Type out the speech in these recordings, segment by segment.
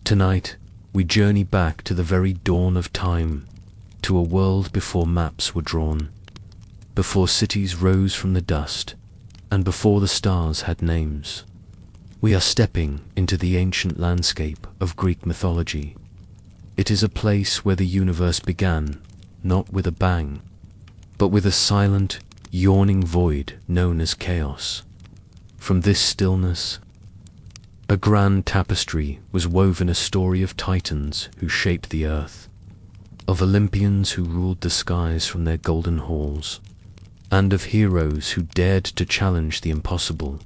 Tonight, we journey back to the very dawn of time, to a world before maps were drawn, before cities rose from the dust, and before the stars had names. We are stepping into the ancient landscape of Greek mythology. It is a place where the universe began, not with a bang, but with a silent, yawning void known as chaos. From this stillness, a grand tapestry was woven, a story of titans who shaped the earth, of Olympians who ruled the skies from their golden halls, and of heroes who dared to challenge the impossible.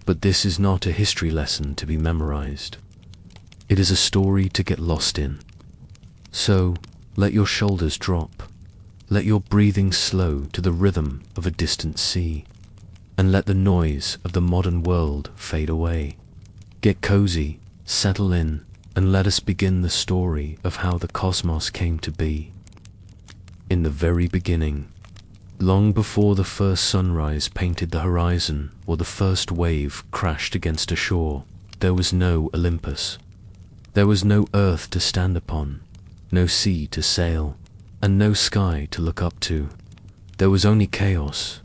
But this is not a history lesson to be memorized. It is a story to get lost in. So, let your shoulders drop, let your breathing slow to the rhythm of a distant sea, and let the noise of the modern world fade away. Get cozy, settle in, and let us begin the story of how the cosmos came to be. In the very beginning, long before the first sunrise painted the horizon or the first wave crashed against a shore, there was no Olympus. There was no earth to stand upon, no sea to sail, and no sky to look up to. There was only chaos,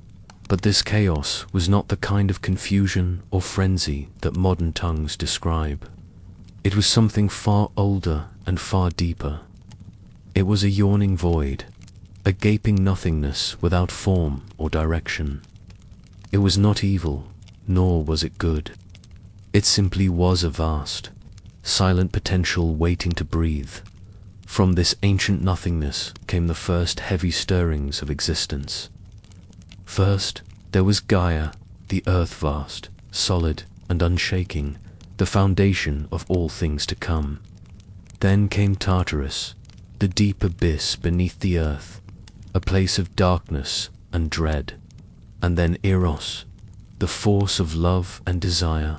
but this chaos was not the kind of confusion or frenzy that modern tongues describe. It was something far older and far deeper. It was a yawning void, a gaping nothingness without form or direction. It was not evil, nor was it good. It simply was a vast, silent potential waiting to breathe. From this ancient nothingness came the first heavy stirrings of existence. First, there was Gaia, the earth vast, solid and unshaking, the foundation of all things to come. Then came Tartarus, the deep abyss beneath the earth, a place of darkness and dread. And then Eros, the force of love and desire,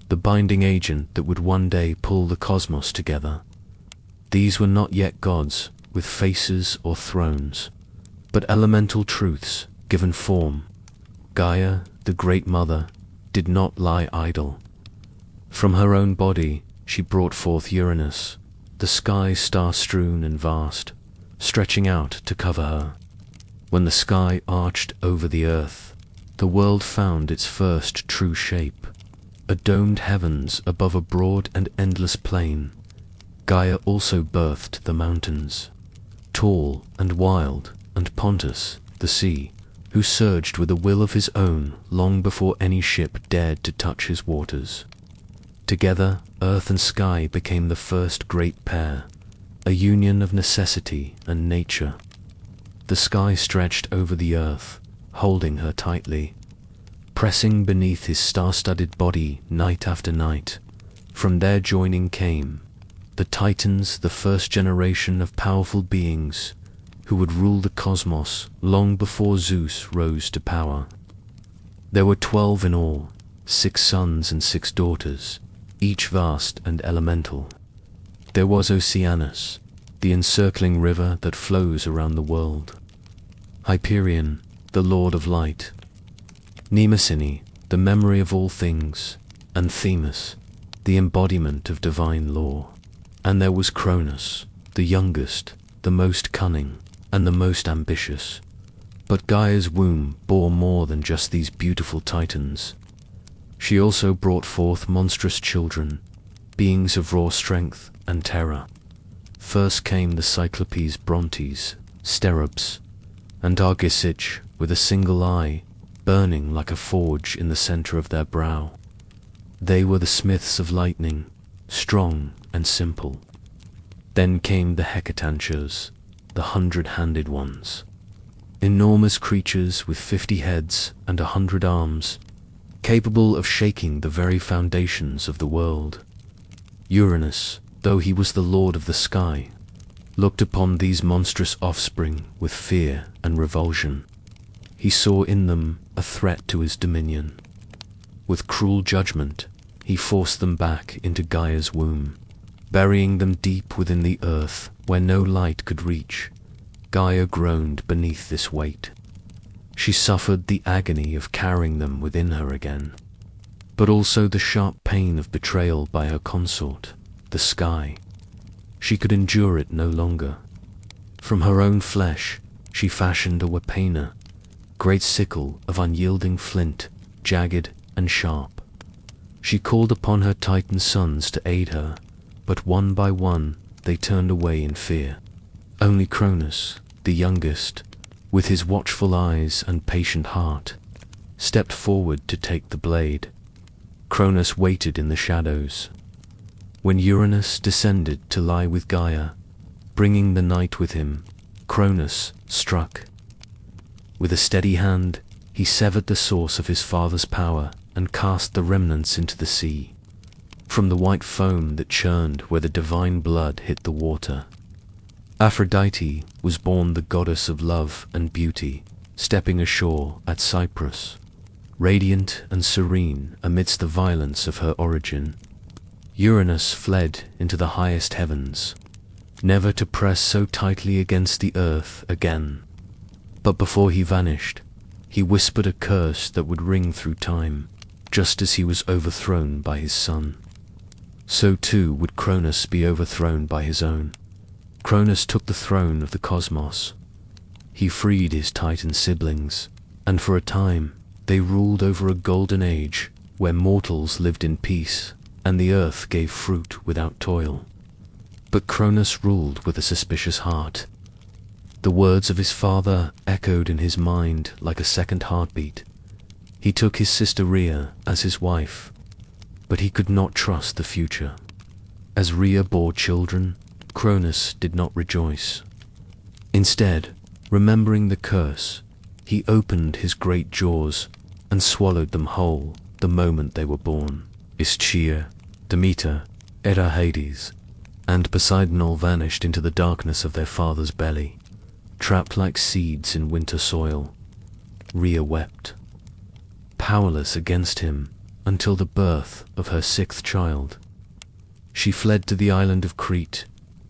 the binding agent that would one day pull the cosmos together. These were not yet gods with faces or thrones, but elemental truths given form. Gaia, the Great Mother, did not lie idle. From her own body she brought forth Uranus, the sky star-strewn and vast, stretching out to cover her. When the sky arched over the earth, the world found its first true shape, a domed heavens above a broad and endless plain. Gaia also birthed the mountains, tall and wild, and Pontus, the sea, who surged with a will of his own long before any ship dared to touch his waters. Together, earth and sky became the first great pair, a union of necessity and nature. The sky stretched over the earth, holding her tightly, pressing beneath his star-studded body night after night. From their joining came the Titans, the first generation of powerful beings who would rule the cosmos long before Zeus rose to power. There were 12 in all, 6 sons and 6 daughters, each vast and elemental. There was Oceanus, the encircling river that flows around the world; Hyperion, the lord of light; Mnemosyne, the memory of all things; and Themis, the embodiment of divine law. And there was Cronus, the youngest, the most cunning, and the most ambitious. But Gaia's womb bore more than just these beautiful titans. She also brought forth monstrous children, beings of raw strength and terror. First came the Cyclopes Brontes, Sterubs, and Argisich, with a single eye, burning like a forge in the center of their brow. They were the smiths of lightning, strong and simple. Then came the Hecatanchers, the 100-handed ones, enormous creatures with 50 heads and 100 arms, capable of shaking the very foundations of the world. Uranus, though he was the lord of the sky, looked upon these monstrous offspring with fear and revulsion. He saw in them a threat to his dominion. With cruel judgment, he forced them back into Gaia's womb, burying them deep within the earth where no light could reach. Gaia groaned beneath this weight. She suffered the agony of carrying them within her again, but also the sharp pain of betrayal by her consort. the sky. She could endure it no longer. From her own flesh, she fashioned a wapena, great sickle of unyielding flint, jagged and sharp. She called upon her Titan sons to aid her, but one by one they turned away in fear. Only Cronus, the youngest, with his watchful eyes and patient heart, stepped forward to take the blade. Cronus waited in the shadows. When Uranus descended to lie with Gaia, bringing the night with him, Cronus struck. With a steady hand, he severed the source of his father's power and cast the remnants into the sea. From the white foam that churned where the divine blood hit the water, Aphrodite was born, the goddess of love and beauty, stepping ashore at Cyprus, radiant and serene amidst the violence of her origin. Uranus fled into the highest heavens, never to press so tightly against the earth again. But before he vanished, he whispered a curse that would ring through time, just as he was overthrown by his son. So too would Cronus be overthrown by his own. Cronus took the throne of the cosmos. He freed his Titan siblings, and for a time they ruled over a golden age where mortals lived in peace and the earth gave fruit without toil. But Cronus ruled with a suspicious heart. The words of his father echoed in his mind like a second heartbeat. He took his sister Rhea as his wife, but he could not trust the future. As Rhea bore children, Cronus did not rejoice. Instead, remembering the curse, he opened his great jaws and swallowed them whole the moment they were born. Ischia, Demeter, Hera, Hades, and Poseidon all vanished into the darkness of their father's belly, trapped like seeds in winter soil. Rhea wept, powerless against him until the birth of her sixth child. She fled to the island of Crete,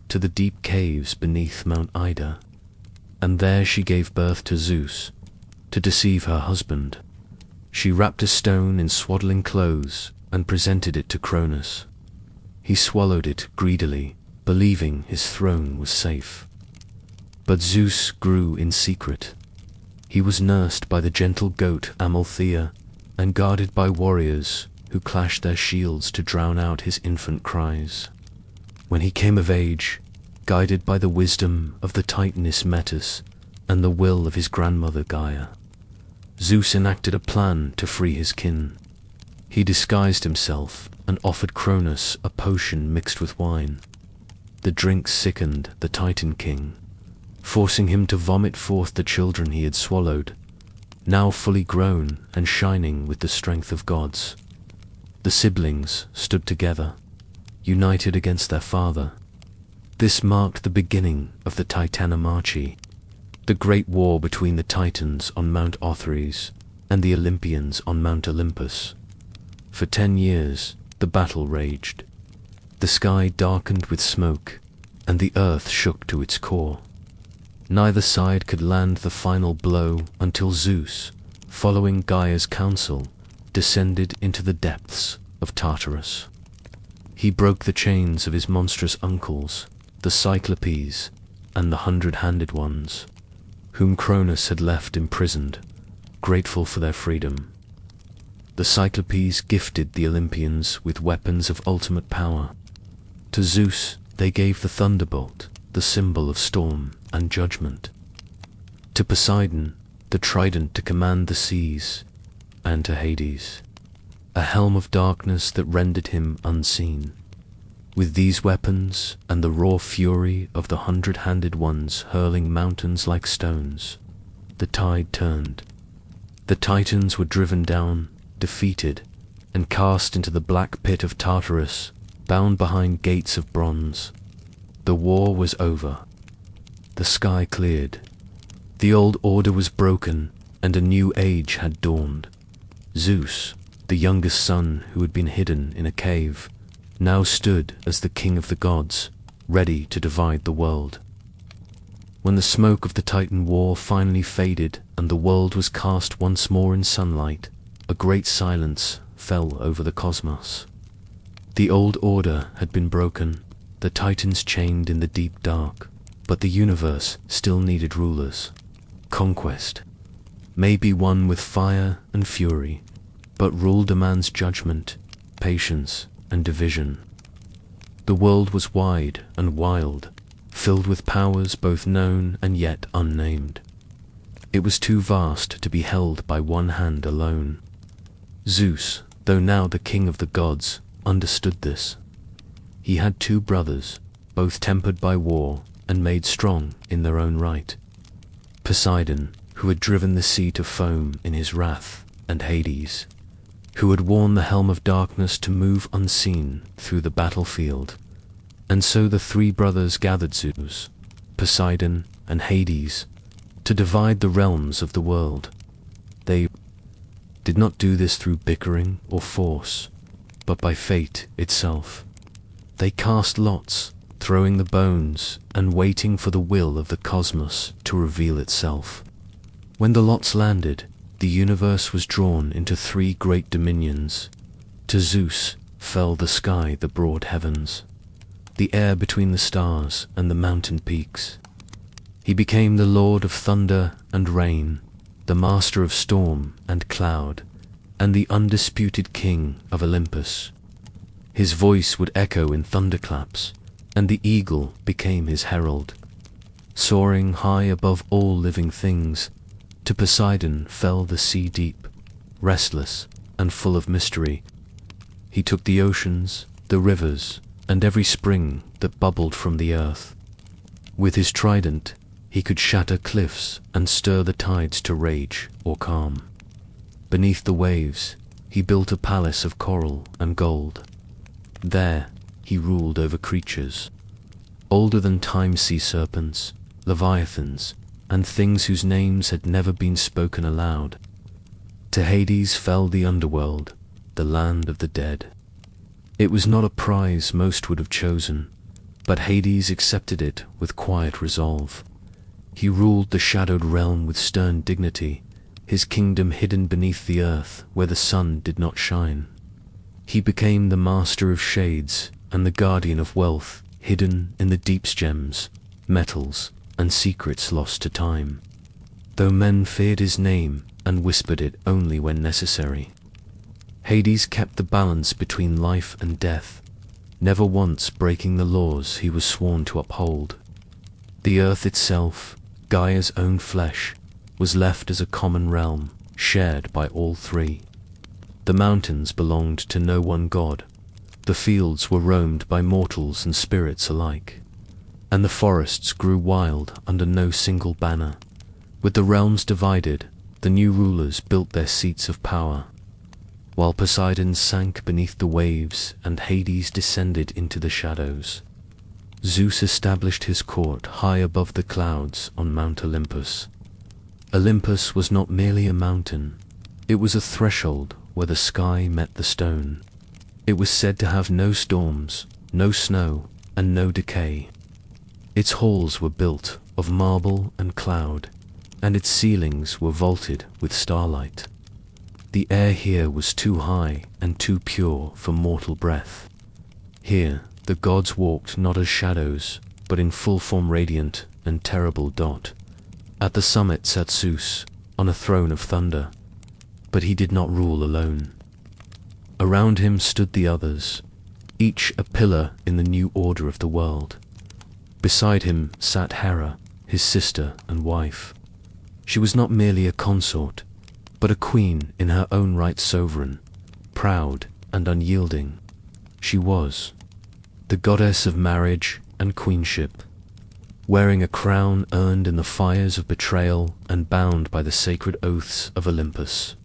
to the deep caves beneath Mount Ida, and there she gave birth to Zeus. To deceive her husband, she wrapped a stone in swaddling clothes and presented it to Cronus. He swallowed it greedily, believing his throne was safe. But Zeus grew in secret. He was nursed by the gentle goat Amalthea and guarded by warriors who clashed their shields to drown out his infant cries. When he came of age, guided by the wisdom of the Titaness Metis and the will of his grandmother Gaia, Zeus enacted a plan to free his kin. He disguised himself and offered Cronus a potion mixed with wine. The drink sickened the Titan king, forcing him to vomit forth the children he had swallowed, now fully grown and shining with the strength of gods. The siblings stood together, united against their father. This marked the beginning of the Titanomachy, the great war between the Titans on Mount Othrys and the Olympians on Mount Olympus. For 10 years, the battle raged. The sky darkened with smoke, and the earth shook to its core. Neither side could land the final blow until Zeus, following Gaia's counsel, descended into the depths of Tartarus. He broke the chains of his monstrous uncles, the Cyclopes and the 100-handed ones, whom Cronus had left imprisoned, grateful for their freedom. The Cyclopes gifted the Olympians with weapons of ultimate power. To Zeus they gave the thunderbolt, the symbol of storm and judgment. To Poseidon, the trident to command the seas, and to Hades, a helm of darkness that rendered him unseen. With these weapons and the raw fury of the 100-handed ones hurling mountains like stones, the tide turned. The Titans were driven down, defeated, and cast into the black pit of Tartarus, bound behind gates of bronze. The war was over. The sky cleared. The old order was broken, and a new age had dawned. Zeus, the youngest son who had been hidden in a cave, now stood as the king of the gods, ready to divide the world. When the smoke of the Titan war finally faded and the world was cast once more in sunlight, a great silence fell over the cosmos. The old order had been broken, the titans chained in the deep dark, but the universe still needed rulers. Conquest may be won with fire and fury, but rule demands judgment, patience, and division. The world was wide and wild, filled with powers both known and yet unnamed. It was too vast to be held by one hand alone. Zeus, though now the king of the gods, understood this. He had two brothers, both tempered by war and made strong in their own right. Poseidon, who had driven the sea to foam in his wrath, and Hades, who had worn the helm of darkness to move unseen through the battlefield. And so the three brothers gathered Zeus, Poseidon, and Hades to divide the realms of the world. They did not do this through bickering or force, but by fate itself. They cast lots, throwing the bones and waiting for the will of the cosmos to reveal itself. When the lots landed, the universe was drawn into three great dominions. To Zeus fell the sky, the broad heavens, the air between the stars and the mountain peaks. He became the lord of thunder and rain, the master of storm and cloud, and the undisputed king of Olympus. His voice would echo in thunderclaps, and the eagle became his herald. Soaring high above all living things, to Poseidon fell the sea deep, restless and full of mystery. He took the oceans, the rivers, and every spring that bubbled from the earth. With his trident, he could shatter cliffs and stir the tides to rage or calm. Beneath the waves, he built a palace of coral and gold. There, he ruled over creatures older than time, sea serpents, leviathans, and things whose names had never been spoken aloud. To Hades fell the underworld, the land of the dead. It was not a prize most would have chosen, but Hades accepted it with quiet resolve. He ruled the shadowed realm with stern dignity, his kingdom hidden beneath the earth where the sun did not shine. He became the master of shades and the guardian of wealth hidden in the deep's gems, metals, and secrets lost to time, though men feared his name and whispered it only when necessary. Hades kept the balance between life and death, never once breaking the laws he was sworn to uphold. The earth itself, Gaia's own flesh, was left as a common realm, shared by all three. The mountains belonged to no one god, the fields were roamed by mortals and spirits alike, and the forests grew wild under no single banner. With the realms divided, the new rulers built their seats of power. While Poseidon sank beneath the waves and Hades descended into the shadows, Zeus established his court high above the clouds on Mount Olympus. Olympus was not merely a mountain, it was a threshold where the sky met the stone. It was said to have no storms, no snow, and no decay. Its halls were built of marble and cloud, and its ceilings were vaulted with starlight. The air here was too high and too pure for mortal breath. Here the gods walked not as shadows, but in full form, radiant and terrible dot. At the summit sat Zeus, on a throne of thunder, but he did not rule alone. Around him stood the others, each a pillar in the new order of the world. Beside him sat Hera, his sister and wife. She was not merely a consort, but a queen in her own right, sovereign, proud and unyielding. She was the goddess of marriage and queenship, wearing a crown earned in the fires of betrayal and bound by the sacred oaths of Olympus.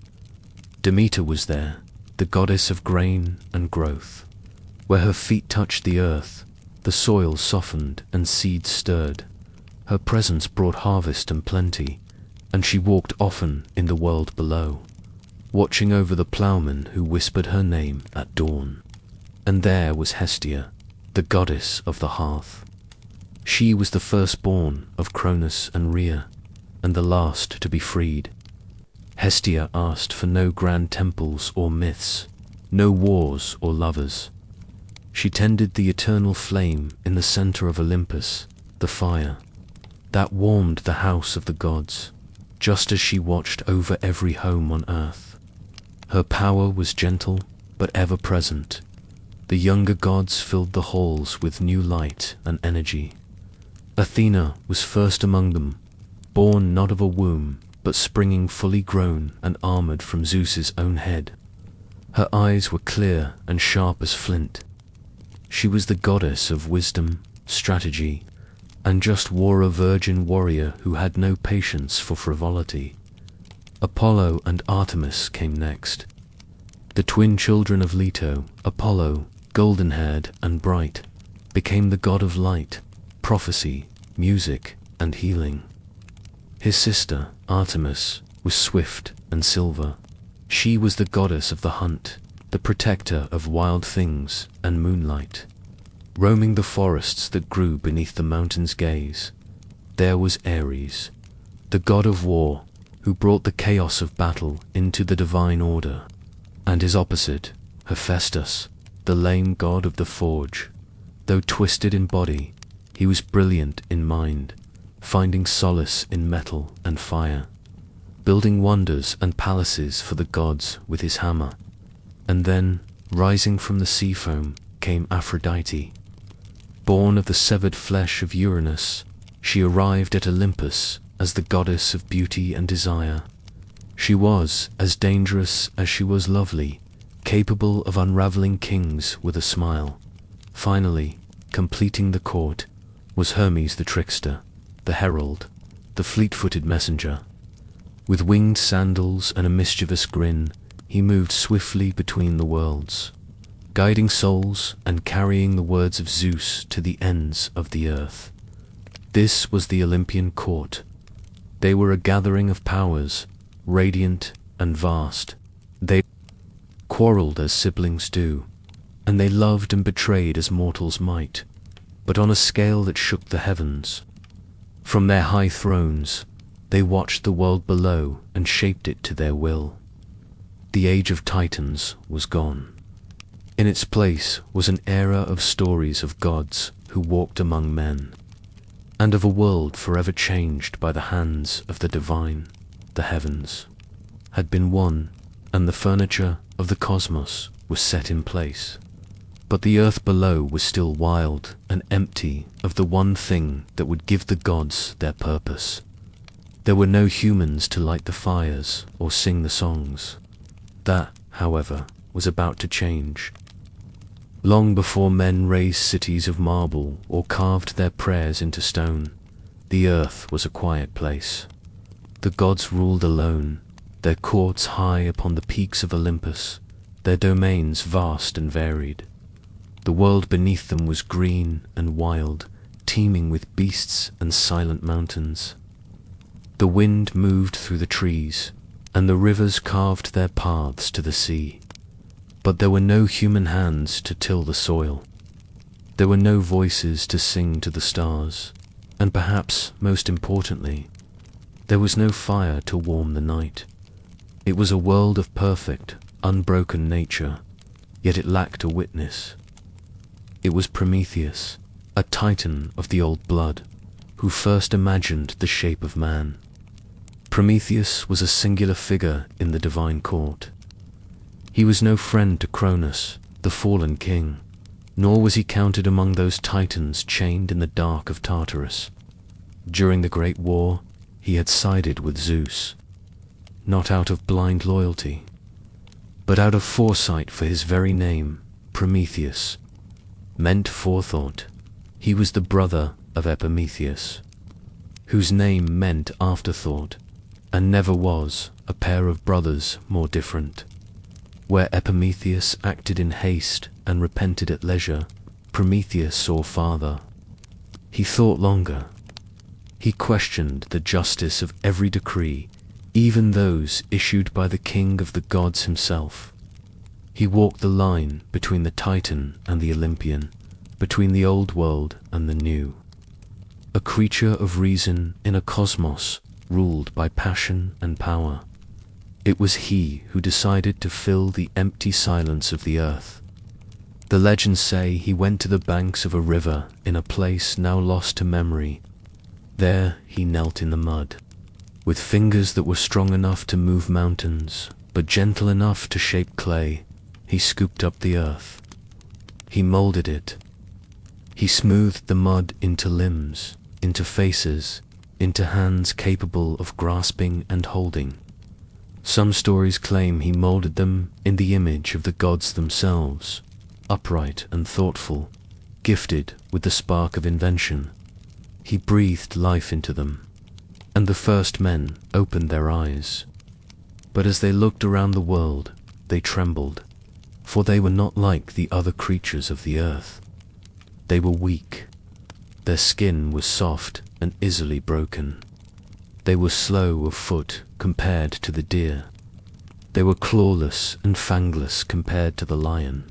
Demeter was there, the goddess of grain and growth. Where her feet touched the earth, the soil softened and seeds stirred. Her presence brought harvest and plenty, and she walked often in the world below, watching over the ploughman who whispered her name at dawn. And there was Hestia, the goddess of the hearth. She was the firstborn of Cronus and Rhea, and the last to be freed. Hestia asked for no grand temples or myths, no wars or lovers. She tended the eternal flame in the center of Olympus, the fire that warmed the house of the gods, just as she watched over every home on earth. Her power was gentle but ever present. The younger gods filled the halls with new light and energy. Athena was first among them, born not of a womb, but springing fully grown and armored from Zeus's own head. Her eyes were clear and sharp as flint. She was the goddess of wisdom, strategy, and just wore a virgin warrior who had no patience for frivolity. Apollo and Artemis came next. The twin children of Leto, Apollo, golden-haired and bright, became the god of light, prophecy, music, and healing. His sister, Artemis, was swift and silver. She was the goddess of the hunt, the protector of wild things and moonlight. Roaming the forests that grew beneath the mountain's gaze, there was Ares, the god of war, who brought the chaos of battle into the divine order, and his opposite, Hephaestus, the lame god of the forge. Though twisted in body, he was brilliant in mind, finding solace in metal and fire, building wonders and palaces for the gods with his hammer. And then, rising from the sea foam, came Aphrodite. Born of the severed flesh of Uranus, she arrived at Olympus as the goddess of beauty and desire. She was as dangerous as she was lovely, capable of unraveling kings with a smile. Finally, completing the court, was Hermes the trickster, the herald, the fleet-footed messenger. With winged sandals and a mischievous grin, he moved swiftly between the worlds, guiding souls and carrying the words of Zeus to the ends of the earth. This was the Olympian court. They were a gathering of powers, radiant and vast. They quarreled as siblings do, and they loved and betrayed as mortals might, but on a scale that shook the heavens. From their high thrones, they watched the world below and shaped it to their will. The age of Titans was gone. In its place was an era of stories of gods who walked among men, and of a world forever changed by the hands of the divine. The heavens had been won, and the furniture of the cosmos was set in place. But the earth below was still wild and empty of the one thing that would give the gods their purpose. There were no humans to light the fires or sing the songs. That, however, was about to change. Long before men raised cities of marble or carved their prayers into stone, the earth was a quiet place. The gods ruled alone, their courts high upon the peaks of Olympus, their domains vast and varied. The world beneath them was green and wild, teeming with beasts and silent mountains. The wind moved through the trees, and the rivers carved their paths to the sea. But there were no human hands to till the soil. There were no voices to sing to the stars, and perhaps most importantly, there was no fire to warm the night. It was a world of perfect, unbroken nature, yet it lacked a witness. It was Prometheus, a titan of the old blood, who first imagined the shape of man. Prometheus was a singular figure in the divine court. He was no friend to Cronus, the fallen king, nor was he counted among those titans chained in the dark of Tartarus. During the Great War, he had sided with Zeus, not out of blind loyalty, but out of foresight, for his very name, Prometheus, meant forethought. He was the brother of Epimetheus, whose name meant afterthought, and never was a pair of brothers more different. Where Epimetheus acted in haste and repented at leisure, Prometheus saw farther. He thought longer. He questioned the justice of every decree, even those issued by the king of the gods himself. He walked the line between the Titan and the Olympian, between the old world and the new. A creature of reason in a cosmos ruled by passion and power. It was he who decided to fill the empty silence of the earth. The legends say he went to the banks of a river in a place now lost to memory. There he knelt in the mud. With fingers that were strong enough to move mountains, but gentle enough to shape clay, he scooped up the earth. He molded it. He smoothed the mud into limbs, into faces, into hands capable of grasping and holding. Some stories claim he molded them in the image of the gods themselves, upright and thoughtful, gifted with the spark of invention. He breathed life into them, and the first men opened their eyes. But as they looked around the world, they trembled, for they were not like the other creatures of the earth. They were weak. Their skin was soft and easily broken. They were slow of foot compared to the deer. They were clawless and fangless compared to the lion.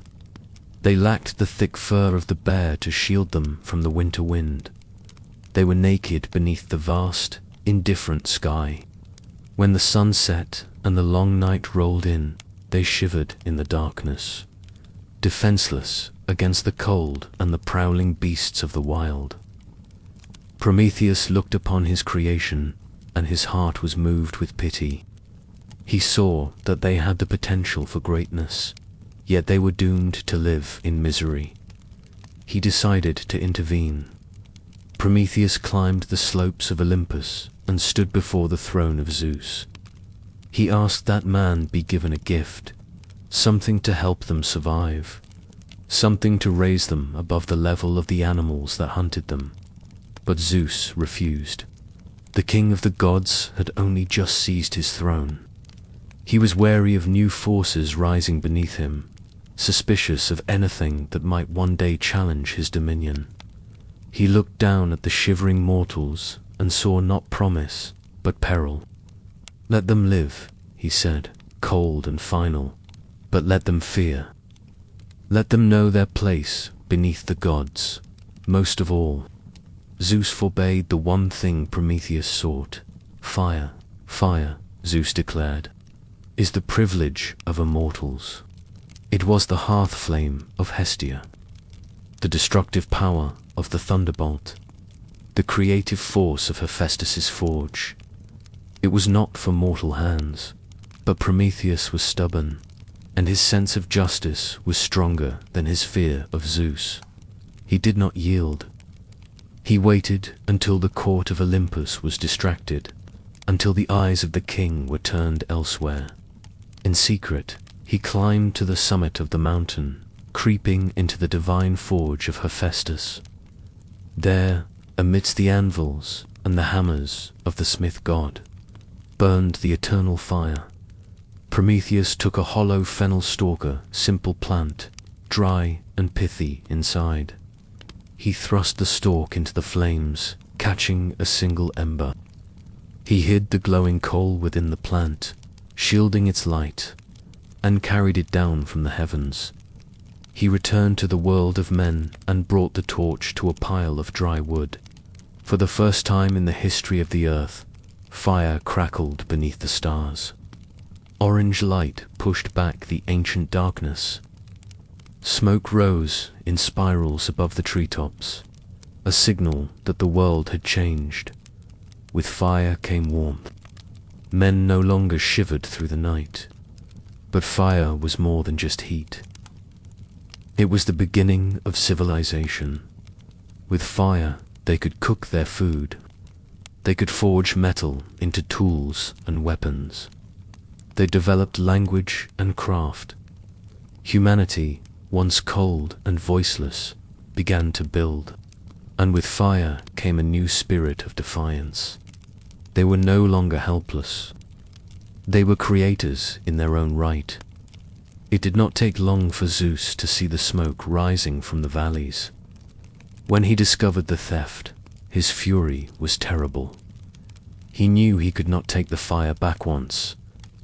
They lacked the thick fur of the bear to shield them from the winter wind. They were naked beneath the vast, indifferent sky. When the sun set and the long night rolled in, they shivered in the darkness, defenseless against the cold and the prowling beasts of the wild. Prometheus looked upon his creation, and his heart was moved with pity. He saw that they had the potential for greatness, yet they were doomed to live in misery. He decided to intervene. Prometheus climbed the slopes of Olympus and stood before the throne of Zeus. He asked that man be given a gift, something to help them survive, something to raise them above the level of the animals that hunted them. But Zeus refused. The king of the gods had only just seized his throne. He was wary of new forces rising beneath him, suspicious of anything that might one day challenge his dominion. He looked down at the shivering mortals and saw not promise, but peril. "Let them live," he said, cold and final, "but let them fear. Let them know their place beneath the gods. Most of all, Zeus forbade the one thing Prometheus sought. Fire, fire, Zeus declared, is the privilege of immortals. It was the hearth flame of Hestia, the destructive power of the thunderbolt, the creative force of Hephaestus's forge. It was not for mortal hands, but Prometheus was stubborn, and his sense of justice was stronger than his fear of Zeus. He did not yield. He waited until the court of Olympus was distracted, until the eyes of the king were turned elsewhere. In secret, he climbed to the summit of the mountain, creeping into the divine forge of Hephaestus. There, amidst the anvils and the hammers of the smith god, burned the eternal fire. Prometheus took a hollow fennel stalker, simple plant, dry and pithy inside. He thrust the stalk into the flames, catching a single ember. He hid the glowing coal within the plant, shielding its light, and carried it down from the heavens. He returned to the world of men and brought the torch to a pile of dry wood. For the first time in the history of the earth, fire crackled beneath the stars. Orange light pushed back the ancient darkness. Smoke rose in spirals above the treetops, a signal that the world had changed. With fire came warmth. Men no longer shivered through the night, but fire was more than just heat. It was the beginning of civilization. With fire, they could cook their food. They could forge metal into tools and weapons. They developed language and craft. Humanity, once cold and voiceless, began to build, and with fire came a new spirit of defiance. They were no longer helpless. They were creators in their own right. It did not take long for Zeus to see the smoke rising from the valleys. When he discovered the theft, his fury was terrible. He knew he could not take the fire back once.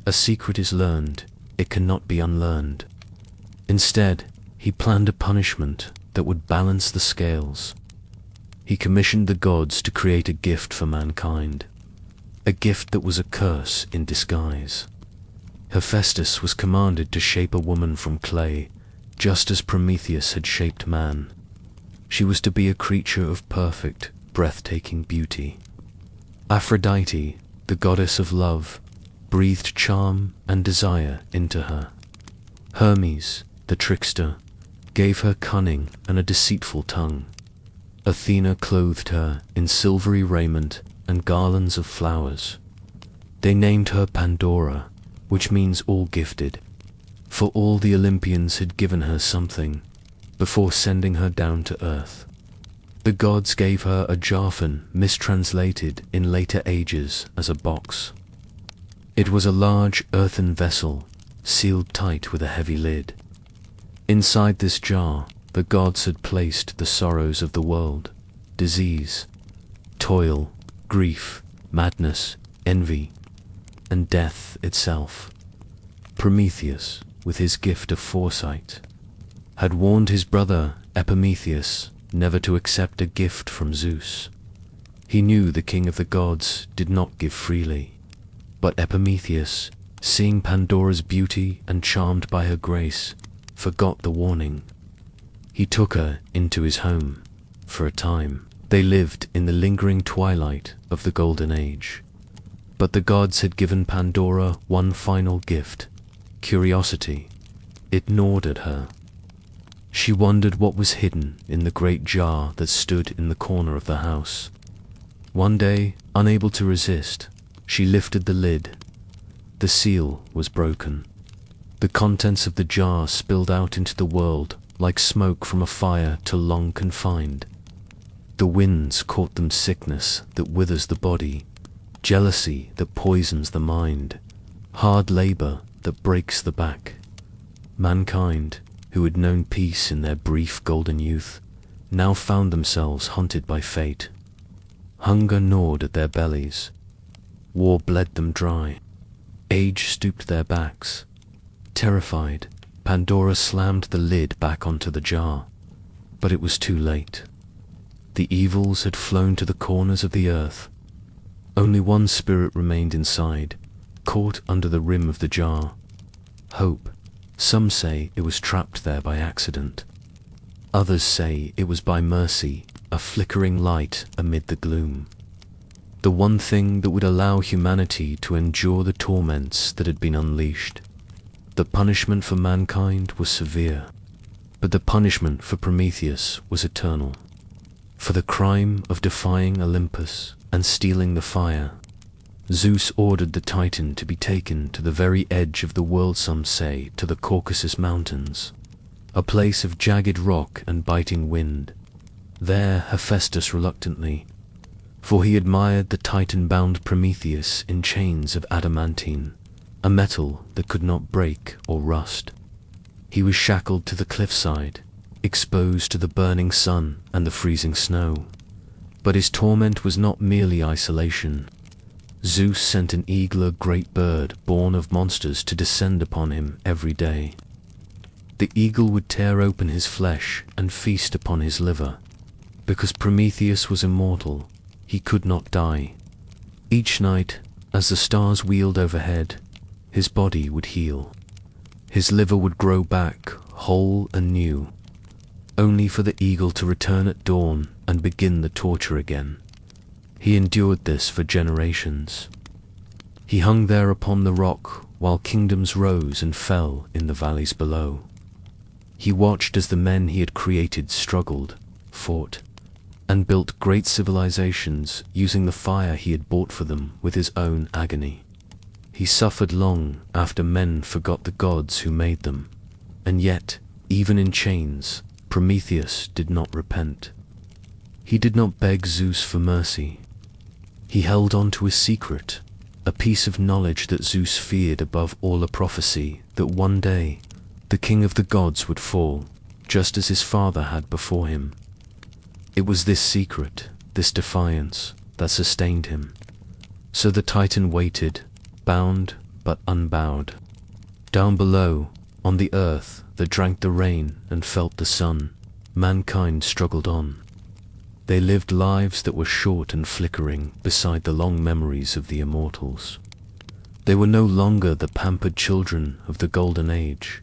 A secret is learned, it cannot be unlearned. Instead, he planned a punishment that would balance the scales. He commissioned the gods to create a gift for mankind, a gift that was a curse in disguise. Hephaestus was commanded to shape a woman from clay just as Prometheus had shaped man. She was to be a creature of perfect, breathtaking beauty. Aphrodite, the goddess of love, breathed charm and desire into her. Hermes, the trickster, gave her cunning and a deceitful tongue. Athena clothed her in silvery raiment and garlands of flowers. They named her Pandora, which means all-gifted, for all the Olympians had given her something before sending her down to earth. The gods gave her a Japhan, mistranslated in later ages as a box. It was a large earthen vessel, sealed tight with a heavy lid. Inside this jar, the gods had placed the sorrows of the world, disease, toil, grief, madness, envy, and death itself. Prometheus, with his gift of foresight, had warned his brother Epimetheus never to accept a gift from Zeus. He knew the king of the gods did not give freely, but Epimetheus, seeing Pandora's beauty and charmed by her grace, forgot the warning. He took her into his home. For a time, they lived in the lingering twilight of the Golden Age. But the gods had given Pandora one final gift: curiosity. It gnawed at her. She wondered what was hidden in the great jar that stood in the corner of the house. One day, unable to resist, she lifted the lid. The seal was broken. The contents of the jar spilled out into the world like smoke from a fire till long confined. The winds caught them sickness that withers the body, jealousy that poisons the mind, hard labor that breaks the back. Mankind, who had known peace in their brief golden youth, now found themselves haunted by fate. Hunger gnawed at their bellies. War bled them dry. Age stooped their backs. Terrified, Pandora slammed the lid back onto the jar, but it was too late. The evils had flown to the corners of the earth. Only one spirit remained inside, caught under the rim of the jar. Hope. Some say it was trapped there by accident. Others say it was by mercy, a flickering light amid the gloom. The one thing that would allow humanity to endure the torments that had been unleashed. The punishment for mankind was severe, but the punishment for Prometheus was eternal. For the crime of defying Olympus and stealing the fire, Zeus ordered the Titan to be taken to the very edge of the world, some say to the Caucasus Mountains, a place of jagged rock and biting wind. There Hephaestus reluctantly, for he admired the Titan-bound Prometheus in chains of adamantine, a metal that could not break or rust. He was shackled to the cliffside, exposed to the burning sun and the freezing snow. But his torment was not merely isolation. Zeus sent an eagle, a great bird born of monsters, to descend upon him every day. The eagle would tear open his flesh and feast upon his liver. Because Prometheus was immortal, he could not die. Each night, as the stars wheeled overhead, his body would heal. His liver would grow back, whole and new, only for the eagle to return at dawn and begin the torture again. He endured this for generations. He hung there upon the rock while kingdoms rose and fell in the valleys below. He watched as the men he had created struggled, fought, and built great civilizations using the fire he had bought for them with his own agony. He suffered long after men forgot the gods who made them, and yet, even in chains, Prometheus did not repent. He did not beg Zeus for mercy. He held on to a secret, a piece of knowledge that Zeus feared above all, a prophecy that one day the king of the gods would fall, just as his father had before him. It was this secret, this defiance, that sustained him. So the Titan waited, bound but unbowed. Down below, on the earth that drank the rain and felt the sun, mankind struggled on. They lived lives that were short and flickering beside the long memories of the immortals. They were no longer the pampered children of the Golden Age.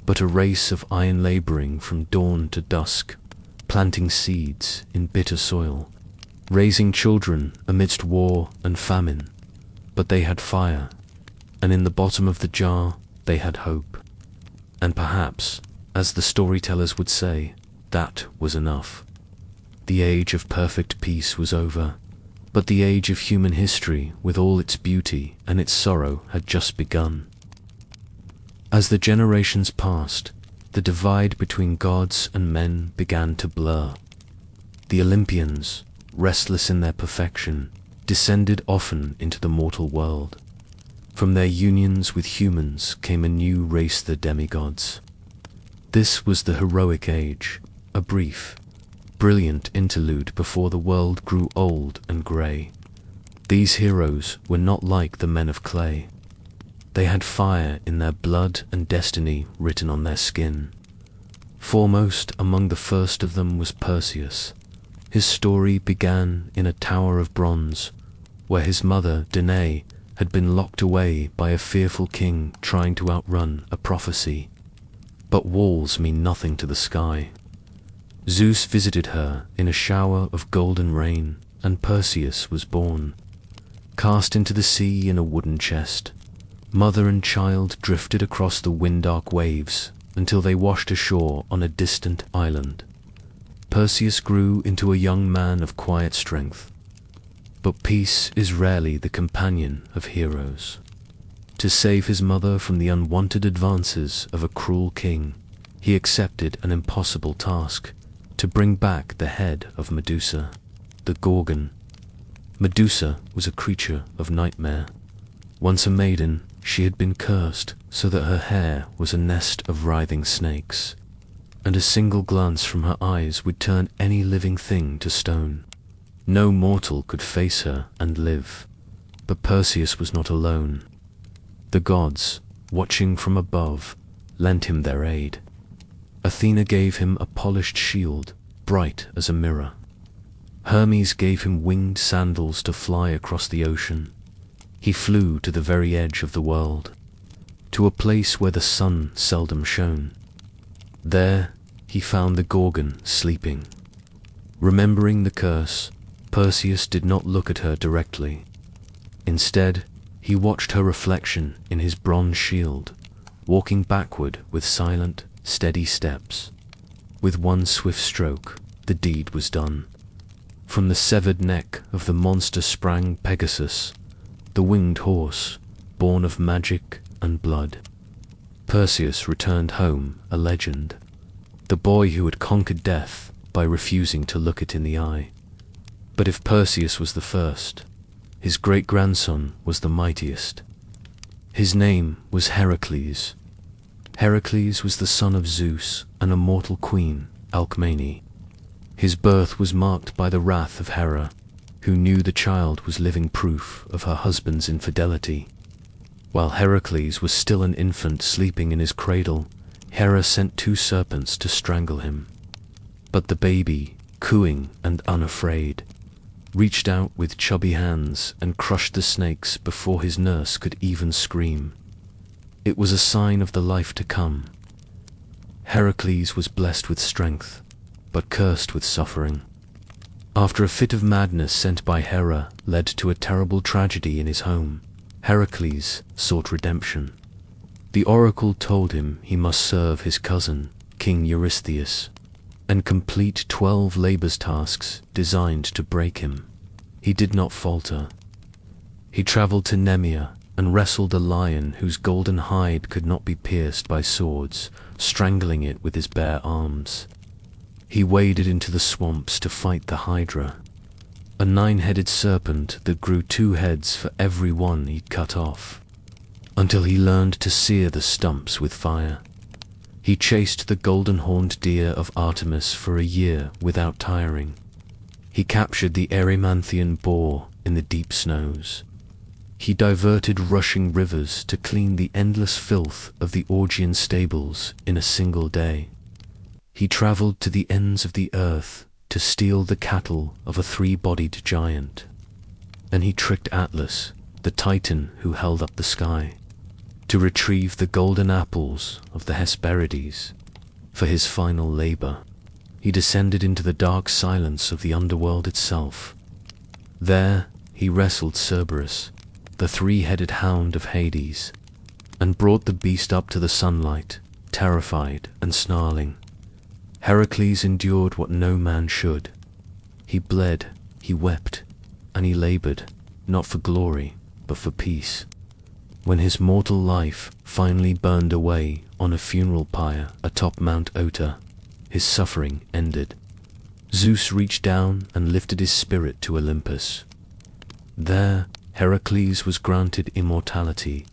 but a race of iron laboring from dawn to dusk, planting seeds in bitter soil, raising children amidst war and famine. But they had fire, and in the bottom of the jar they had hope. And perhaps, as the storytellers would say, that was enough. The age of perfect peace was over, but the age of human history, with all its beauty and its sorrow, had just begun. As the generations passed, the divide between gods and men began to blur. The Olympians, restless in their perfection, descended often into the mortal world. From their unions with humans came a new race, the demigods. This was the heroic age, a brief, brilliant interlude before the world grew old and grey. These heroes were not like the men of clay. They had fire in their blood and destiny written on their skin. Foremost among the first of them was Perseus. His story began in a tower of bronze, where his mother, Danae, had been locked away by a fearful king trying to outrun a prophecy. But walls mean nothing to the sky. Zeus visited her in a shower of golden rain, and Perseus was born. Cast into the sea in a wooden chest, mother and child drifted across the wind-dark waves until they washed ashore on a distant island. Perseus grew into a young man of quiet strength. But peace is rarely the companion of heroes. To save his mother from the unwanted advances of a cruel king, he accepted an impossible task: to bring back the head of Medusa, the Gorgon. Medusa was a creature of nightmare. Once a maiden, she had been cursed so that her hair was a nest of writhing snakes, and a single glance from her eyes would turn any living thing to stone. No mortal could face her and live. But Perseus was not alone. The gods, watching from above, lent him their aid. Athena gave him a polished shield, bright as a mirror. Hermes gave him winged sandals to fly across the ocean. He flew to the very edge of the world, to a place where the sun seldom shone. There he found the Gorgon sleeping. Remembering the curse, Perseus did not look at her directly. Instead, he watched her reflection in his bronze shield, walking backward with silent, steady steps. With one swift stroke, the deed was done. From the severed neck of the monster sprang Pegasus, the winged horse, born of magic and blood. Perseus returned home a legend, the boy who had conquered death by refusing to look it in the eye. But if Perseus was the first, his great-grandson was the mightiest. His name was Heracles. Heracles was the son of Zeus and a mortal queen, Alcmene. His birth was marked by the wrath of Hera, who knew the child was living proof of her husband's infidelity. While Heracles was still an infant sleeping in his cradle, Hera sent 2 serpents to strangle him. But the baby, cooing and unafraid, reached out with chubby hands and crushed the snakes before his nurse could even scream. It was a sign of the life to come. Heracles was blessed with strength, but cursed with suffering. After a fit of madness sent by Hera led to a terrible tragedy in his home, Heracles sought redemption. The oracle told him he must serve his cousin, King Eurystheus, and complete 12 labor tasks designed to break him. He did not falter. He traveled to Nemea and wrestled a lion whose golden hide could not be pierced by swords, strangling it with his bare arms. He waded into the swamps to fight the Hydra, a 9-headed serpent that grew 2 heads for every one he'd cut off, until he learned to sear the stumps with fire. He chased the golden-horned deer of Artemis for a year without tiring. He captured the Erymanthian boar in the deep snows. He diverted rushing rivers to clean the endless filth of the Augean stables in a single day. He traveled to the ends of the earth to steal the cattle of a 3-bodied giant. And he tricked Atlas, the titan who held up the sky. to retrieve the golden apples of the Hesperides for his final labor. He descended into the dark silence of the underworld itself. There he wrestled Cerberus, the three-headed hound of Hades, and brought the beast up to the sunlight, terrified and snarling. Heracles endured what no man should. He bled, he wept, and he labored, not for glory, but for peace. When his mortal life finally burned away on a funeral pyre atop Mount Ota, his suffering ended. Zeus reached down and lifted his spirit to Olympus. There, Heracles was granted immortality,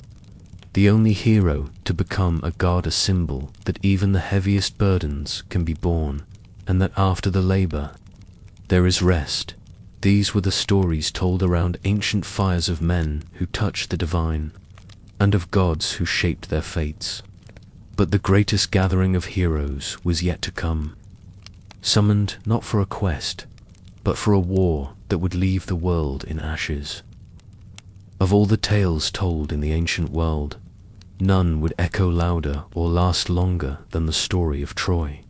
the only hero to become a god, a symbol that even the heaviest burdens can be borne, and that after the labor, there is rest. These were the stories told around ancient fires of men who touched the divine, and of gods who shaped their fates. But the greatest gathering of heroes was yet to come, summoned not for a quest, but for a war that would leave the world in ashes. Of all the tales told in the ancient world, none would echo louder or last longer than the story of Troy.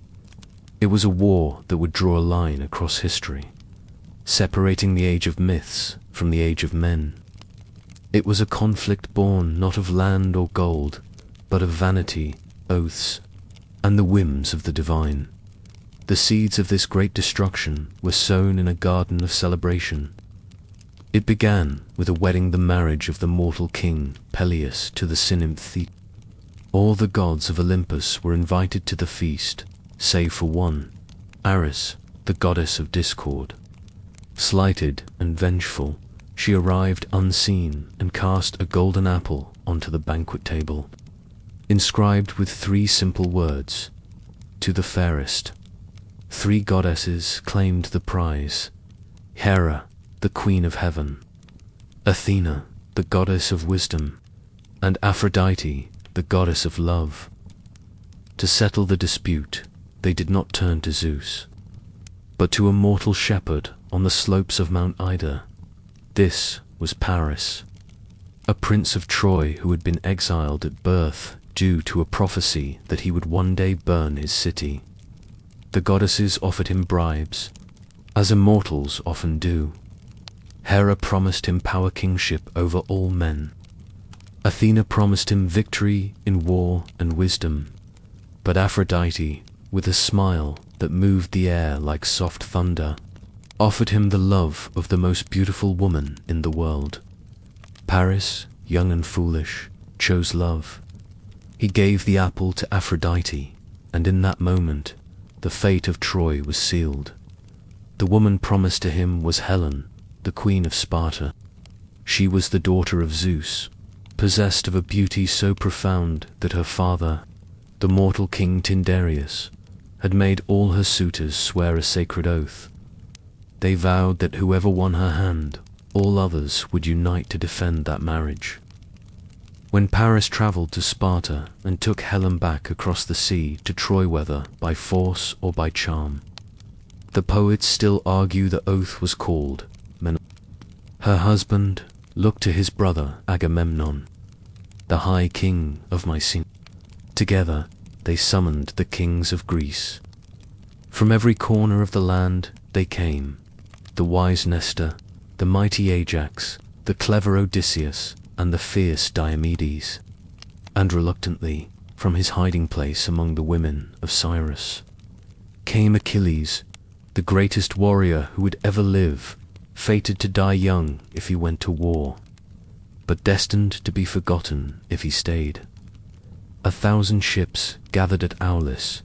It was a war that would draw a line across history, separating the age of myths from the age of men. It was a conflict born not of land or gold, but of vanity, oaths, and the whims of the divine. The seeds of this great destruction were sown in a garden of celebration. It began with a wedding, the marriage of the mortal king Peleus to the sea-nymph Thetis. All the gods of Olympus were invited to the feast, save for one, Ares, the goddess of discord. Slighted and vengeful, she arrived unseen and cast a golden apple onto the banquet table, inscribed with 3 simple words, "To the fairest." 3 goddesses claimed the prize: Hera, the queen of heaven; Athena, the goddess of wisdom; and Aphrodite, the goddess of love. To settle the dispute, they did not turn to Zeus, but to a mortal shepherd on the slopes of Mount Ida. This was Paris, a prince of Troy who had been exiled at birth due to a prophecy that he would one day burn his city. The goddesses offered him bribes, as immortals often do. Hera promised him power, kingship over all men. Athena promised him victory in war and wisdom. But Aphrodite, with a smile that moved the air like soft thunder, offered him the love of the most beautiful woman in the world. Paris, young and foolish, chose love. He gave the apple to Aphrodite, and in that moment, the fate of Troy was sealed. The woman promised to him was Helen, the queen of Sparta. She was the daughter of Zeus, possessed of a beauty so profound that her father, the mortal king Tyndareus, had made all her suitors swear a sacred oath. They vowed that whoever won her hand, all others would unite to defend that marriage. When Paris traveled to Sparta and took Helen back across the sea to Troy, whether by force or by charm, the poets still argue the oath was called Men. Her husband looked to his brother Agamemnon, the high king of Mycenae. Together they summoned the kings of Greece. From every corner of the land they came, the wise Nestor, the mighty Ajax, the clever Odysseus, and the fierce Diomedes. And reluctantly, from his hiding place among the women of Cyrus, came Achilles, the greatest warrior who would ever live, fated to die young if he went to war, but destined to be forgotten if he stayed. 1,000 ships gathered at Aulis,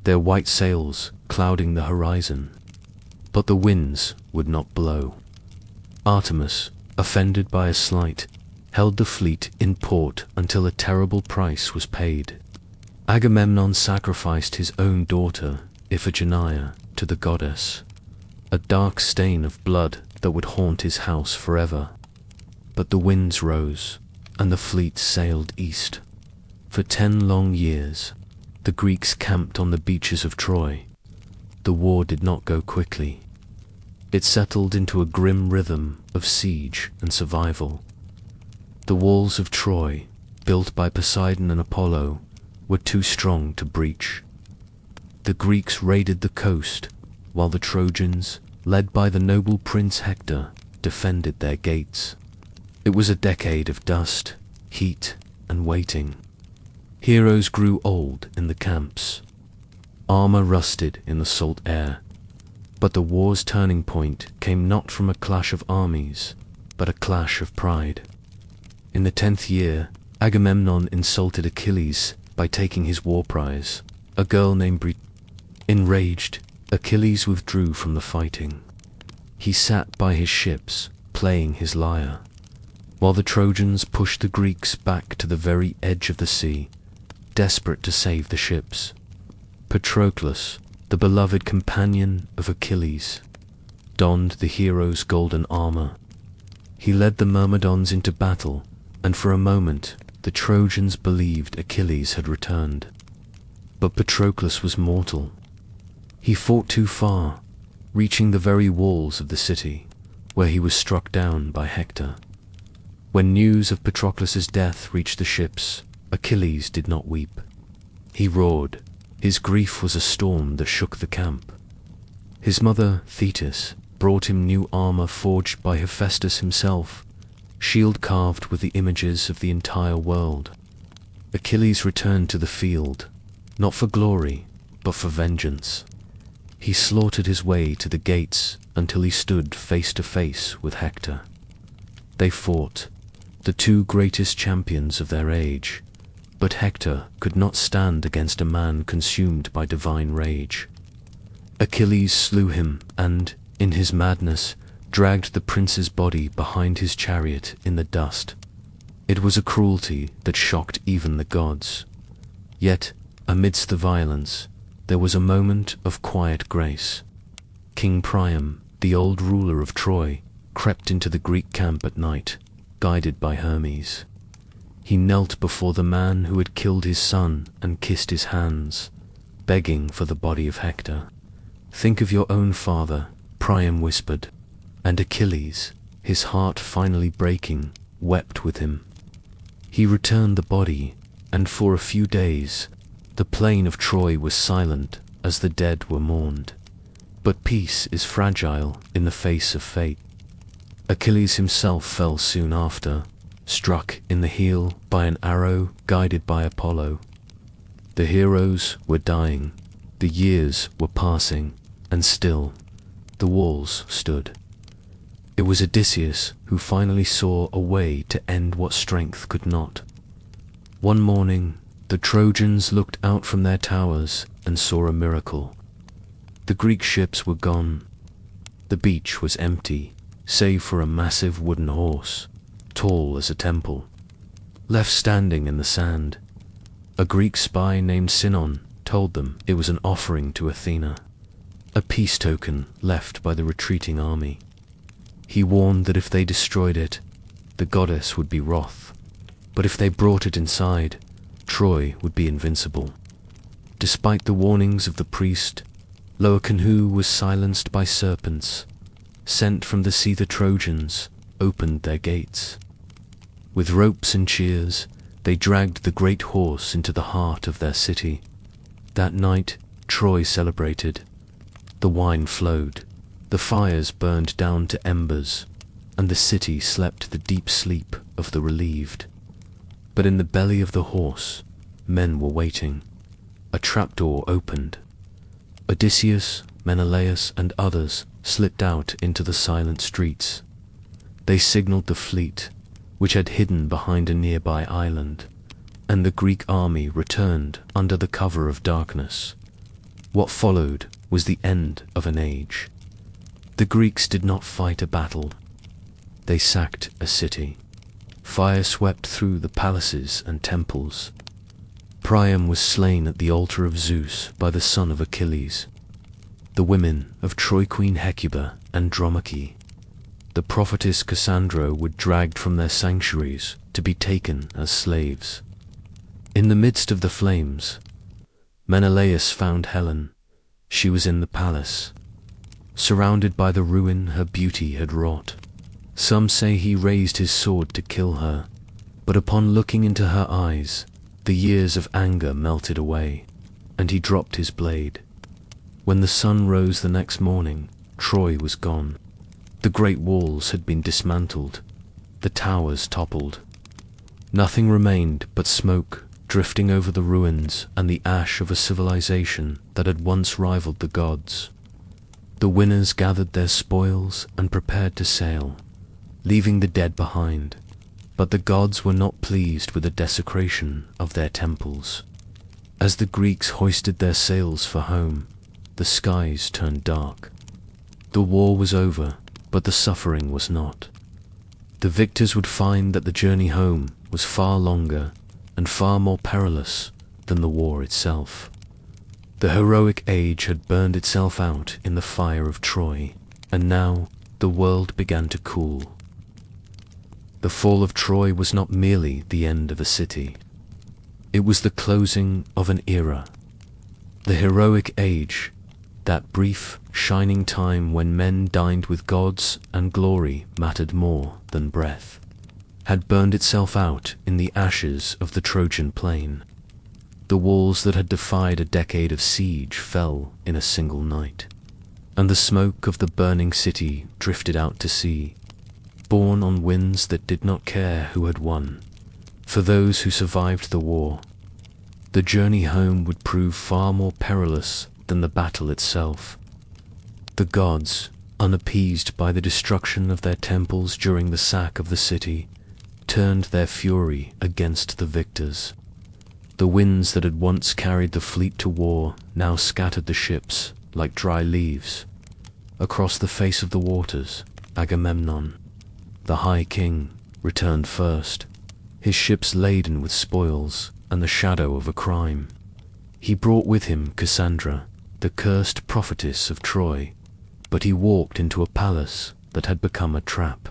their white sails clouding the horizon, but the winds would not blow. Artemis, offended by a slight, held the fleet in port until a terrible price was paid. Agamemnon sacrificed his own daughter, Iphigenia, to the goddess, a dark stain of blood that would haunt his house forever. But the winds rose, and the fleet sailed east. For 10 long years, the Greeks camped on the beaches of Troy. The war did not go quickly. It settled into a grim rhythm of siege and survival. The walls of Troy, built by Poseidon and Apollo, were too strong to breach. The Greeks raided the coast, while the Trojans, led by the noble Prince Hector, defended their gates. It was a decade of dust, heat, and waiting. Heroes grew old in the camps. Armor rusted in the salt air. But the war's turning point came not from a clash of armies, but a clash of pride. In the 10th year, Agamemnon insulted Achilles by taking his war prize, a girl named Brite. Enraged, Achilles withdrew from the fighting. He sat by his ships, playing his lyre, while the Trojans pushed the Greeks back to the very edge of the sea, desperate to save the ships. Patroclus, the beloved companion of Achilles, donned the hero's golden armor. He led the Myrmidons into battle, and for a moment the Trojans believed Achilles had returned. But Patroclus was mortal. He fought too far, reaching the very walls of the city, where he was struck down by Hector. When news of Patroclus's death reached the ships, Achilles did not weep. He roared. His grief was a storm that shook the camp. His mother, Thetis, brought him new armor forged by Hephaestus himself, shield carved with the images of the entire world. Achilles returned to the field, not for glory, but for vengeance. He slaughtered his way to the gates until he stood face to face with Hector. They fought, the two greatest champions of their age, but Hector could not stand against a man consumed by divine rage. Achilles slew him and, in his madness, dragged the prince's body behind his chariot in the dust. It was a cruelty that shocked even the gods. Yet, amidst the violence, there was a moment of quiet grace. King Priam, the old ruler of Troy, crept into the Greek camp at night, guided by Hermes. He knelt before the man who had killed his son and kissed his hands, begging for the body of Hector. "Think of your own father," Priam whispered, and Achilles, his heart finally breaking, wept with him. He returned the body, and for a few days, the plain of Troy was silent as the dead were mourned. But peace is fragile in the face of fate. Achilles himself fell soon after, struck in the heel by an arrow guided by Apollo. The heroes were dying, the years were passing, and still, the walls stood. It was Odysseus who finally saw a way to end what strength could not. One morning, the Trojans looked out from their towers and saw a miracle. The Greek ships were gone. The beach was empty, save for a massive wooden horse, tall as a temple, left standing in the sand. A Greek spy named Sinon told them it was an offering to Athena, a peace token left by the retreating army. He warned that if they destroyed it, the goddess would be wroth, but if they brought it inside, Troy would be invincible. Despite the warnings of the priest, Loakenhu was silenced by serpents. Sent from the sea, the Trojans opened their gates. With ropes and cheers, they dragged the great horse into the heart of their city. That night, Troy celebrated. The wine flowed, the fires burned down to embers, and the city slept the deep sleep of the relieved. But in the belly of the horse, men were waiting. A trapdoor opened. Odysseus, Menelaus, and others slipped out into the silent streets. They signaled the fleet, which had hidden behind a nearby island, and the Greek army returned under the cover of darkness. What followed was the end of an age. The Greeks did not fight a battle. They sacked a city. Fire swept through the palaces and temples. Priam was slain at the altar of Zeus by the son of Achilles. The women of Troy Queen Hecuba and Andromache, the prophetess Cassandra, were dragged from their sanctuaries to be taken as slaves. In the midst of the flames, Menelaus found Helen. She was in the palace, surrounded by the ruin her beauty had wrought. Some say he raised his sword to kill her, But upon looking into her eyes, the years of anger melted away, and he dropped his blade. When the sun rose the next morning, Troy was gone. The great walls had been dismantled, the towers toppled. Nothing remained but smoke drifting over the ruins and the ash of a civilization that had once rivaled the gods. The winners gathered their spoils and prepared to sail, leaving the dead behind. But the gods were not pleased with the desecration of their temples. As the Greeks hoisted their sails for home, the skies turned dark. The war was over, but the suffering was not. The victors would find that the journey home was far longer and far more perilous than the war itself. The heroic age had burned itself out in the fire of Troy, and now the world began to cool. The fall of Troy was not merely the end of a city. It was the closing of an era. The heroic age, that brief, shining time when men dined with gods and glory mattered more than breath, had burned itself out in the ashes of the Trojan plain. The walls that had defied a decade of siege fell in a single night, and the smoke of the burning city drifted out to sea, borne on winds that did not care who had won. For those who survived the war, the journey home would prove far more perilous than the battle itself. The gods, unappeased by the destruction of their temples during the sack of the city, turned their fury against the victors. The winds that had once carried the fleet to war now scattered the ships like dry leaves. Across the face of the waters, Agamemnon, the High King, returned first, his ships laden with spoils and the shadow of a crime. He brought with him Cassandra, the cursed prophetess of Troy, but he walked into a palace that had become a trap.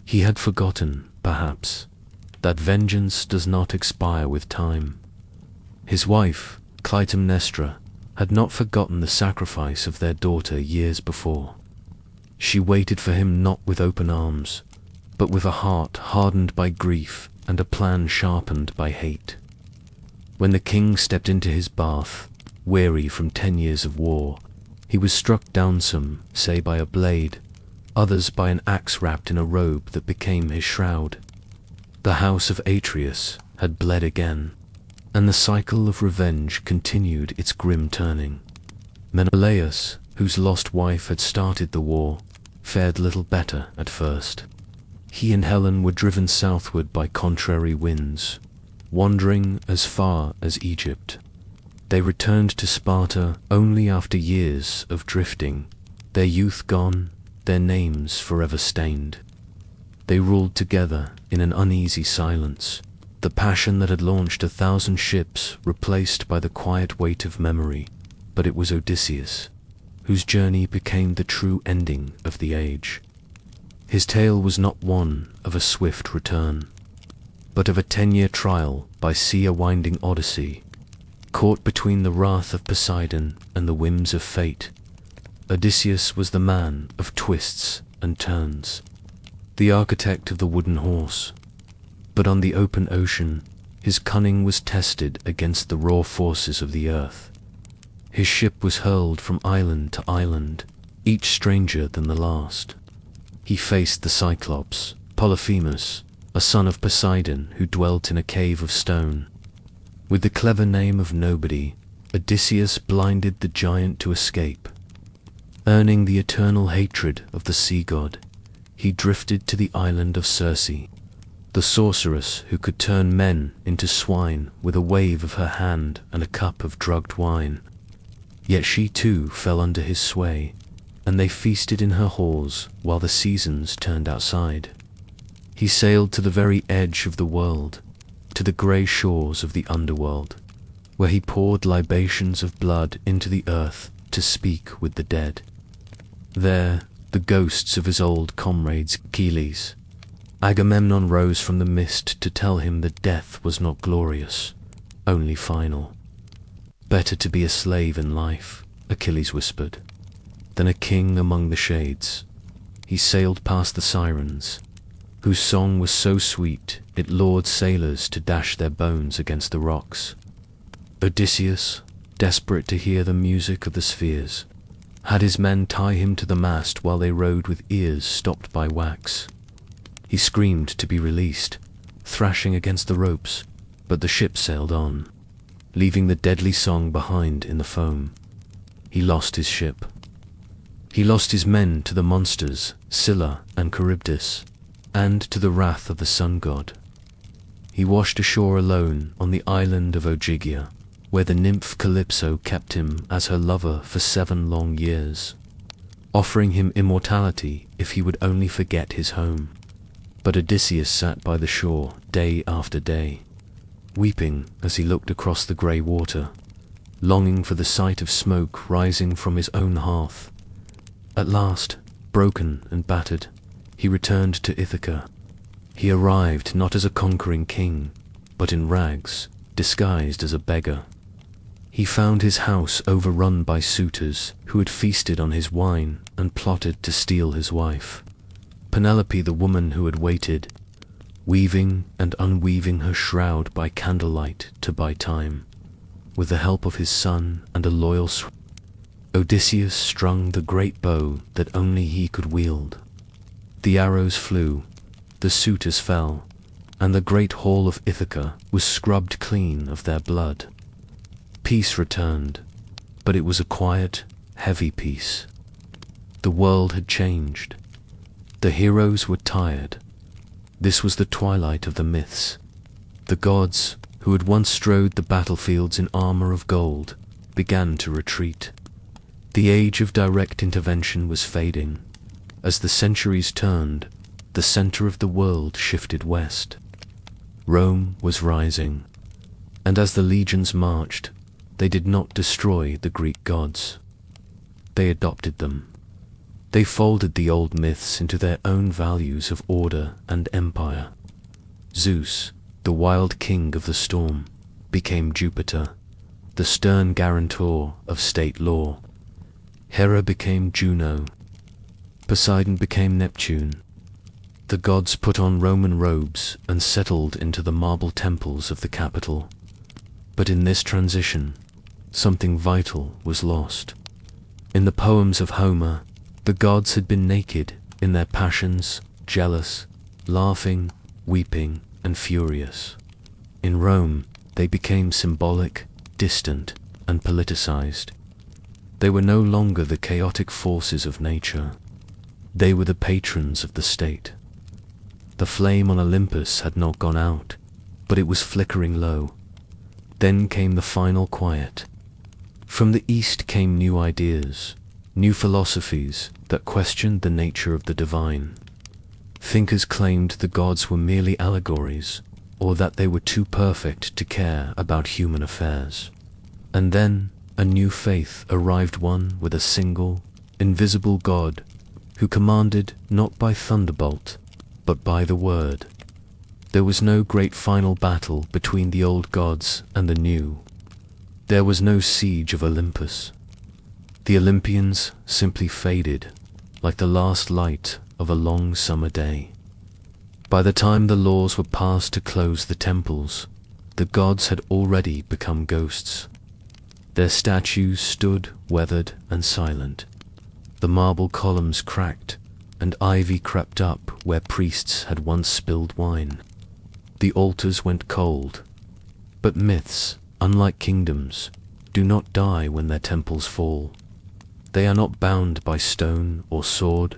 He had forgotten, perhaps, that vengeance does not expire with time. His wife, Clytemnestra, had not forgotten the sacrifice of their daughter years before. She waited for him not with open arms, but with a heart hardened by grief and a plan sharpened by hate. When the king stepped into his bath, weary from 10 years of war, he was struck down, some say by a blade, others by an axe wrapped in a robe that became his shroud. The house of Atreus had bled again, and the cycle of revenge continued its grim turning. Menelaus, whose lost wife had started the war, fared little better at first. He and Helen were driven southward by contrary winds, wandering as far as Egypt. They returned to Sparta only after years of drifting, their youth gone, their names forever stained. They ruled together in an uneasy silence, the passion that had launched 1,000 ships replaced by the quiet weight of memory. But it was Odysseus, whose journey became the true ending of the age. His tale was not one of a swift return, but of a 10-year trial by sea, a winding Odyssey, caught between the wrath of Poseidon and the whims of fate. Odysseus was the man of twists and turns, the architect of the wooden horse. But on the open ocean, his cunning was tested against the raw forces of the earth. His ship was hurled from island to island, each stranger than the last. He faced the Cyclops, Polyphemus, a son of Poseidon who dwelt in a cave of stone. With the clever name of Nobody, Odysseus blinded the giant to escape. Earning the eternal hatred of the sea god, he drifted to the island of Circe, the sorceress who could turn men into swine with a wave of her hand and a cup of drugged wine. Yet she too fell under his sway, and they feasted in her halls while the seasons turned outside. He sailed to the very edge of the world, to the grey shores of the underworld, where he poured libations of blood into the earth to speak with the dead. There, the ghosts of his old comrades Achilles. Agamemnon rose from the mist to tell him that death was not glorious, only final. Better to be a slave in life, Achilles whispered, than a king among the shades. He sailed past the sirens, whose song was so sweet it lured sailors to dash their bones against the rocks. Odysseus, desperate to hear the music of the spheres, had his men tie him to the mast while they rowed with ears stopped by wax. He screamed to be released, thrashing against the ropes, but the ship sailed on, leaving the deadly song behind in the foam. He lost his ship. He lost his men to the monsters, Scylla and Charybdis, and to the wrath of the sun god. He washed ashore alone on the island of Ogygia, where the nymph Calypso kept him as her lover for 7 long years, offering him immortality if he would only forget his home. But Odysseus sat by the shore day after day, weeping as he looked across the grey water, longing for the sight of smoke rising from his own hearth. At last, broken and battered, he returned to Ithaca. He arrived not as a conquering king, but in rags, disguised as a beggar. He found his house overrun by suitors who had feasted on his wine and plotted to steal his wife. Penelope, the woman who had waited, weaving and unweaving her shroud by candlelight to buy time, with the help of his son and a loyal Odysseus strung the great bow that only he could wield. The arrows flew, the suitors fell, and the great hall of Ithaca was scrubbed clean of their blood. Peace returned, but it was a quiet, heavy peace. The world had changed. The heroes were tired. This was the twilight of the myths. The gods, who had once strode the battlefields in armor of gold, began to retreat. The age of direct intervention was fading. As the centuries turned, the center of the world shifted west. Rome was rising, and as the legions marched, they did not destroy the Greek gods. They adopted them. They folded the old myths into their own values of order and empire. Zeus, the wild king of the storm, became Jupiter, the stern guarantor of state law. Hera became Juno. Poseidon became Neptune. The gods put on Roman robes and settled into the marble temples of the capital. But in this transition, something vital was lost. In the poems of Homer, the gods had been naked in their passions, jealous, laughing, weeping, and furious. In Rome, they became symbolic, distant, and politicized. They were no longer the chaotic forces of nature. They were the patrons of the state. The flame on Olympus had not gone out, but it was flickering low. Then came the final quiet. From the east came new ideas, new philosophies that questioned the nature of the divine. Thinkers claimed the gods were merely allegories, or that they were too perfect to care about human affairs. And then a new faith arrived, one with a single, invisible God, who commanded not by thunderbolt, but by the word. There was no great final battle between the old gods and the new. There was no siege of Olympus. The Olympians simply faded, like the last light of a long summer day. By the time the laws were passed to close the temples, the gods had already become ghosts. Their statues stood weathered and silent. The marble columns cracked, and ivy crept up where priests had once spilled wine. The altars went cold. But myths, unlike kingdoms, do not die when their temples fall. They are not bound by stone or sword.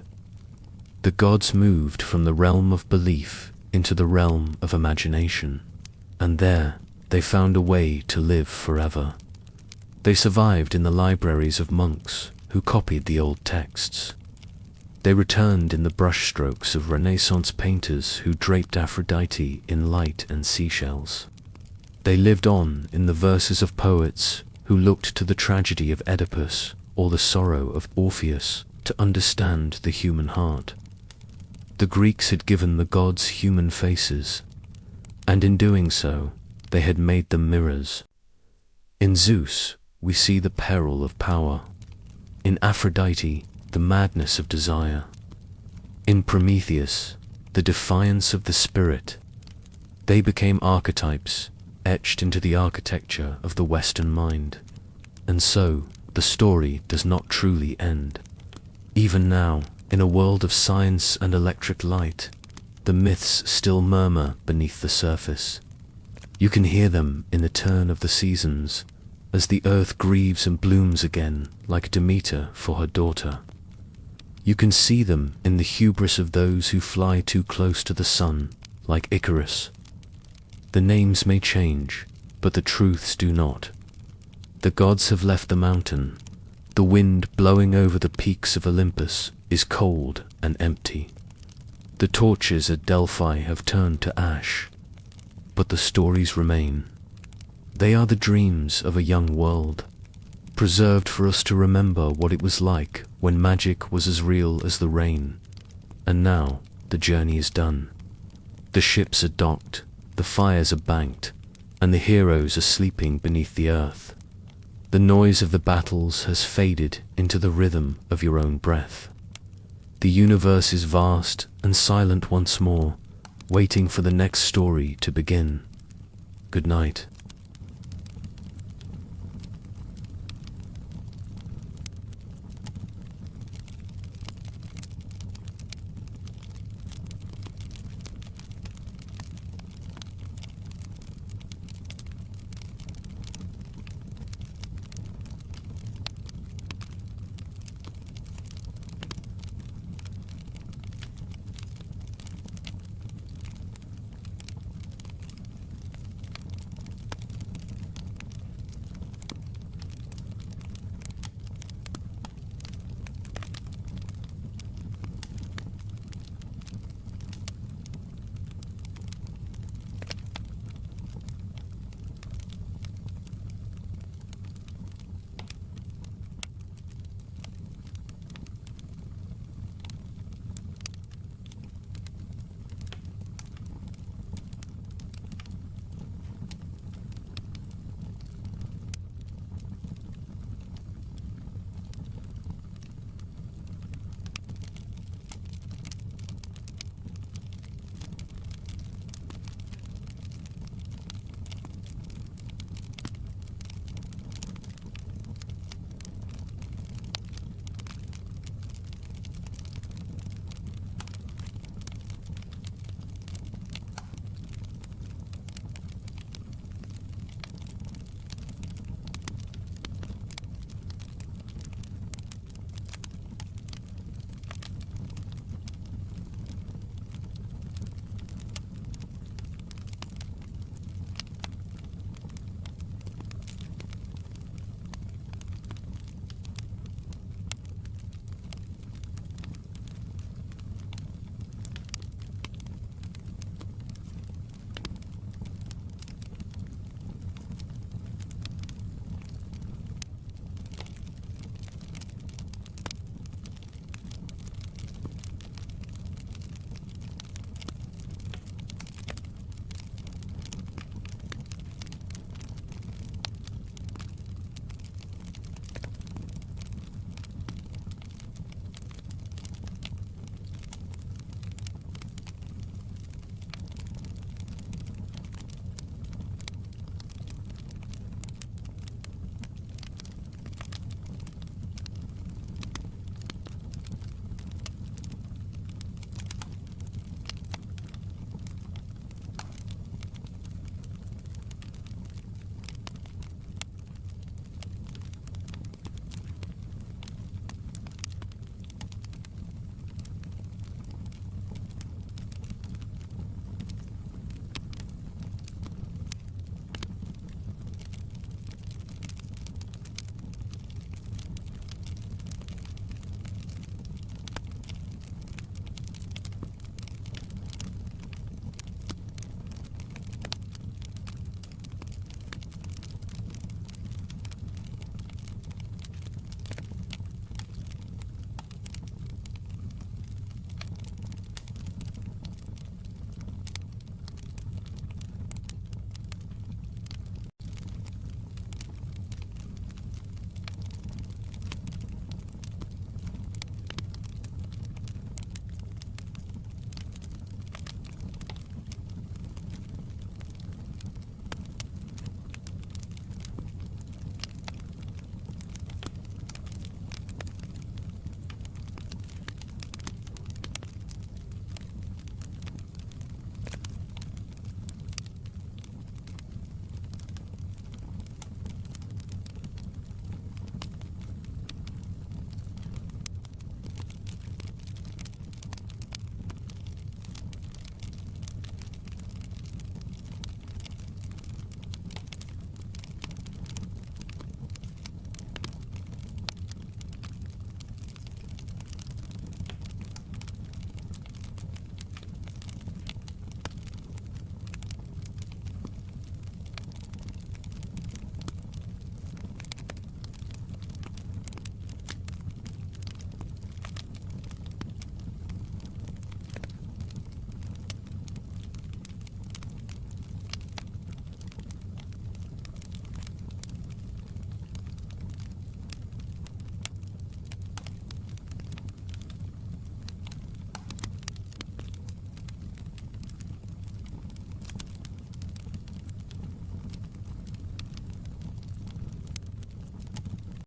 The gods moved from the realm of belief into the realm of imagination, and there they found a way to live forever. They survived in the libraries of monks who copied the old texts. They returned in the brushstrokes of Renaissance painters who draped Aphrodite in light and seashells. They lived on in the verses of poets who looked to the tragedy of Oedipus or the sorrow of Orpheus to understand the human heart. The Greeks had given the gods human faces, and in doing so, they had made them mirrors. In Zeus, we see the peril of power. In Aphrodite, the madness of desire. In Prometheus, the defiance of the spirit. They became archetypes, etched into the architecture of the Western mind. And so, the story does not truly end. Even now, in a world of science and electric light, the myths still murmur beneath the surface. You can hear them in the turn of the seasons, as the earth grieves and blooms again like Demeter for her daughter. You can see them in the hubris of those who fly too close to the sun, like Icarus. The names may change, but the truths do not. The gods have left the mountain. The wind blowing over the peaks of Olympus is cold and empty. The torches at Delphi have turned to ash. But the stories remain. They are the dreams of a young world, preserved for us to remember what it was like when magic was as real as the rain. And now, the journey is done. The ships are docked, the fires are banked, and the heroes are sleeping beneath the earth. The noise of the battles has faded into the rhythm of your own breath. The universe is vast and silent once more, waiting for the next story to begin. Good night.